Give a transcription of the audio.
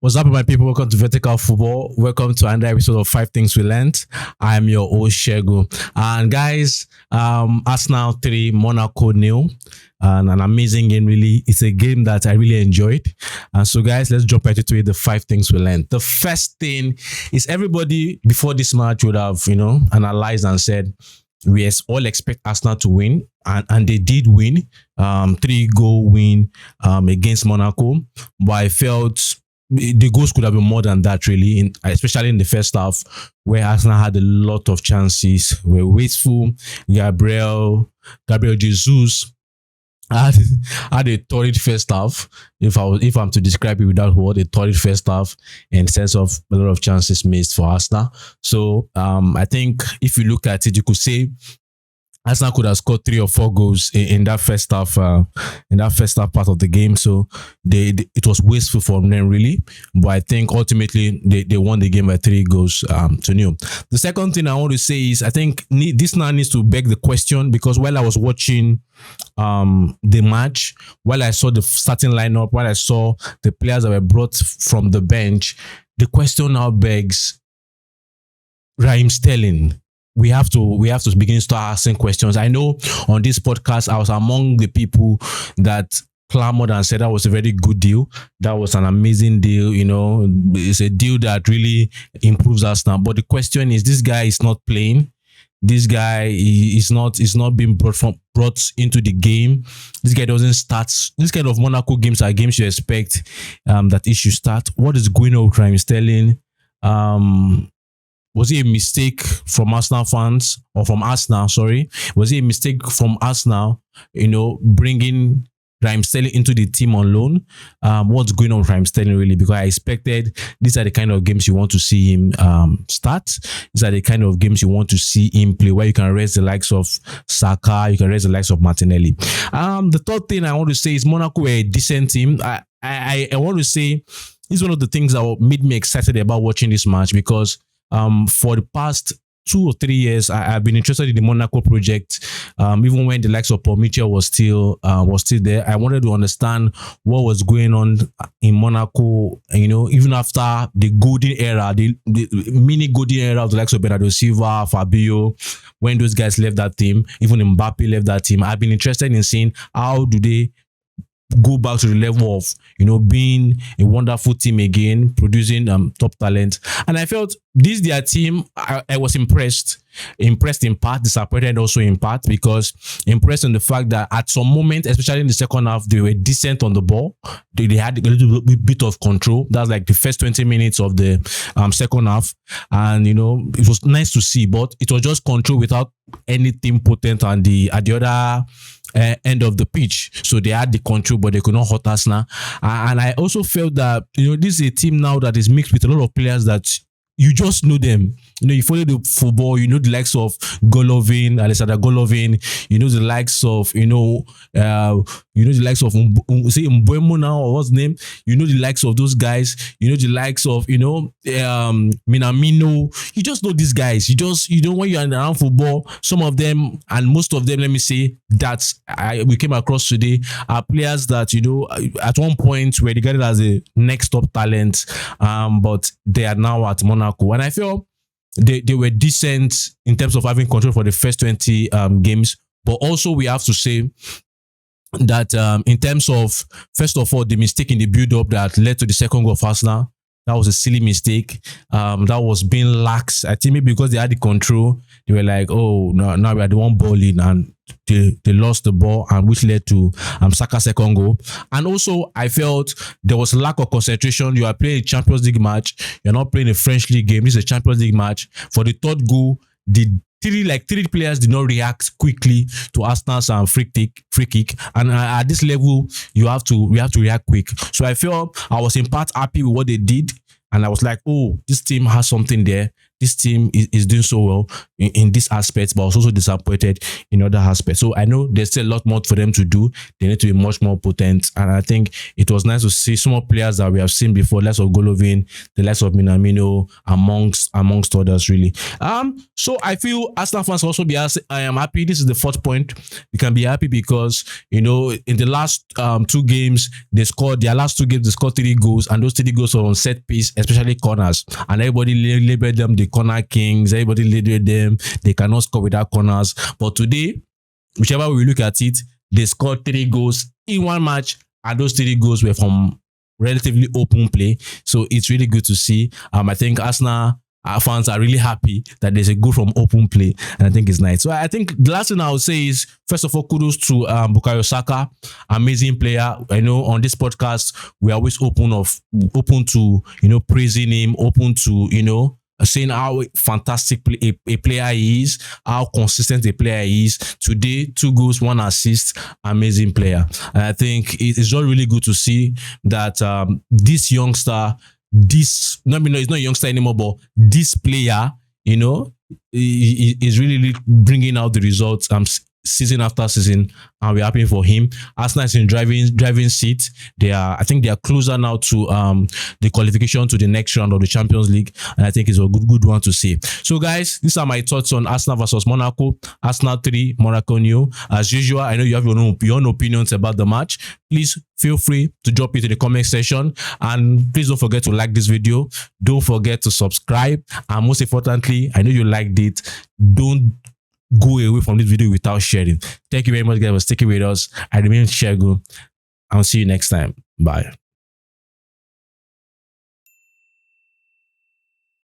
What's up, my people? Welcome to Vertical Football. Welcome to another episode of Five Things We Learned. I'm your host, Shego. And guys, Arsenal 3, Monaco nil. And an amazing game, really. It's a game that I really enjoyed. And so, guys, let's jump right into it. The 5 things we learned. The first thing is everybody before this match would have, analyzed and said, we all expect Arsenal to win, and they did win. 3-goal win against Monaco. But I felt the goals could have been more than that, really, especially in the first half, where Arsenal had a lot of chances, were wasteful. Gabriel Jesus had a torrid first half. If I'm to describe it without word, a torrid first half in sense of a lot of chances missed for Arsenal. So I think if you look at it, you could say Arsenal could have scored 3 or 4 goals in that first half, part of the game. So it was wasteful for them, really. But I think ultimately they won the game by 3 goals to nil. The second thing I want to say is I think this now needs to beg the question, because while I was watching the match, while I saw the starting lineup, while I saw the players that were brought from the bench, the question now begs, Raheem Sterling. We have to begin to start asking questions. I know on this podcast, I was among the people that clamored and said that was a very good deal. That was an amazing deal. It's a deal that really improves us now. But the question is, this guy is not playing. This guy is not being brought into the game. This guy doesn't start. This kind of Monaco games are games you expect that he should start. What is going on with Raheem Sterling? Was it a mistake from Arsenal fans or from Arsenal? Sorry, was it a mistake from Arsenal? Bringing Raheem Sterling into the team on loan. What's going on with Raheem Sterling, really? Because I expected these are the kind of games you want to see him start. These are the kind of games you want to see him play, where you can rest the likes of Saka, you can rest the likes of Martinelli. The third thing I want to say is Monaco were a decent team. I want to say this is one of the things that made me excited about watching this match, because for the past 2 or 3 years, I've been interested in the Monaco project. Even when the likes of Paul Mitchell was still there, I wanted to understand what was going on in Monaco. Even after the golden era, the mini golden era of the likes of Bernardo Silva, Fabio, when those guys left that team, even Mbappe left that team. I've been interested in seeing how do they go back to the level of being a wonderful team again, producing top talent. And I felt their team, I was impressed in part, disappointed also in part, because impressed in the fact that at some moment, especially in the second half, they were decent on the ball. They had a little bit of control. That's like the first 20 minutes of the second half, and it was nice to see, but it was just control without anything potent at the other end of the pitch. So they had the control, but they could not hurt us now. And I also felt that this is a team now that is mixed with a lot of players that you just know them. You follow the football, the likes of Alexander Golovin, the likes of, the likes of, say Mbeumo now, or what's his name? The likes of those guys, the likes of, Minamino. You just know these guys. When you're around football, some of them, and most of them, let me say, that we came across today are players that, at one point were regarded as a next top talent, but they are now at Monaco. And I feel they were decent in terms of having control for the first 20 games. But also we have to say that in terms of, first of all, the mistake in the build-up that led to the second goal of Arsenal, that was a silly mistake. That was being lax. I think maybe because they had the control, they were like, oh, no, now we are the one balling, and they lost the ball, and which led to Saka's second goal. And also, I felt there was lack of concentration. You are playing a Champions League match. You're not playing a French League game. This is a Champions League match. For the third goal, the three players did not react quickly to Arsenal's free kick. And at this level, we have to react quick. So I felt I was in part happy with what they did. And I was like, oh, this team has something there this team is doing so well in this aspect, but I was also disappointed in other aspects. So I know there's still a lot more for them to do. They need to be much more potent. And I think it was nice to see some more players that we have seen before, less of Golovin, the likes of Minamino, amongst others, really. So I feel Arsenal fans also be asking, I am happy. This is the fourth point. We can be happy because, in the last two games, they scored 3 goals, and those 3 goals were on set piece, especially corners. And everybody labeled them the corner kings. Everybody labeled them, they cannot score without corners. But today, whichever way we look at it, they scored 3 goals in one match, and those 3 goals were from relatively open play. So it's really good to see. I think Arsenal fans are really happy that there's a goal from open play, and I think it's nice. So I think the last thing I would say is, first of all, kudos to Bukayo Saka, amazing player. I know on this podcast we're always open to praising him, open to saying how fantastic a player he is, how consistent a player he is. Today, 2 goals, 1 assist, amazing player. And I think it's just really good to see that this youngster, he's not a youngster anymore, but this player, is really bringing out the results season after season, and we're happy for him. Arsenal is in driving seat. I think they are closer now to the qualification to the next round of the Champions League, and I think it's a good one to see. So guys, these are my thoughts on Arsenal versus Monaco. Arsenal 3, Monaco 0. As usual, I know you have your own opinions about the match. Please feel free to drop it in the comment section, and please don't forget to like this video. Don't forget to subscribe, and most importantly, I know you liked it. Don't go away from this video without sharing. Thank you very much, guys, for sticking with us. I remain Shego. I'll see you next time. Bye.